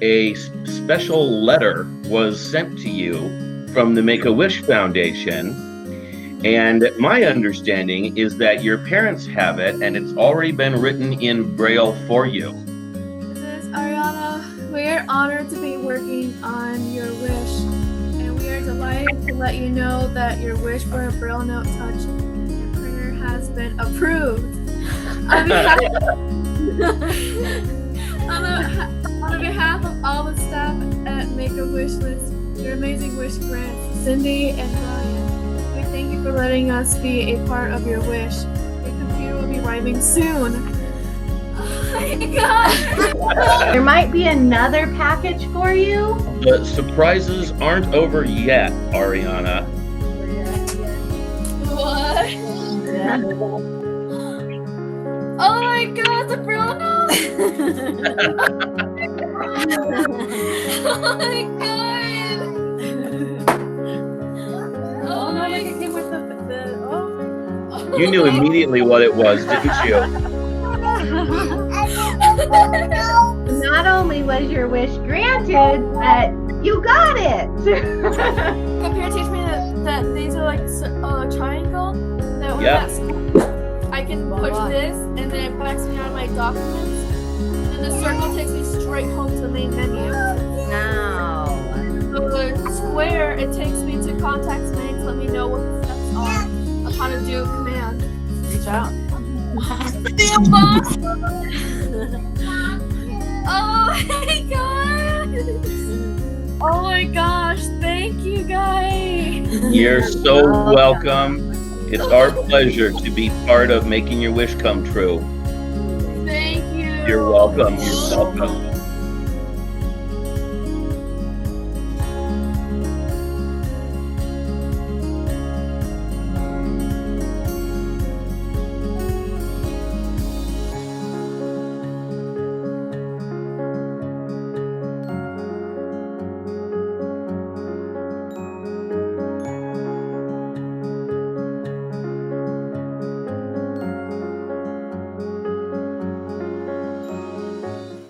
a special letter was sent to you from the Make-A-Wish Foundation. And my understanding is that your parents have it and it's already been written in braille for you. This is Arianna. We are honored to be working on your wish, and we are delighted to let you know that your wish for a braille note touch and printer has been approved. On behalf of all the staff at Make-A-Wish List, your amazing wish grants, Cindy and Ryan, we thank you for letting us be a part of your wish. Your computer will be arriving soon. Oh my God! There might be another package for you. The surprises aren't over yet, Arianna. What? Oh my God, the braille note! Oh my God! Oh my God! You knew immediately what it was, didn't you? Not only was your wish granted, but you got it. My parents teach me that these are like a triangle. That when Yeah. I can push this, and then it backs me out of my documents. And the circle takes me straight home to the main menu. No. The square, it takes me to contacts menu to let me know what the steps are of how to do a command. Reach out. Damn boss! Oh my God! Oh my gosh! Thank you guys. You're so welcome. It's our pleasure to be part of making your wish come true. Thank you. You're welcome. You're welcome.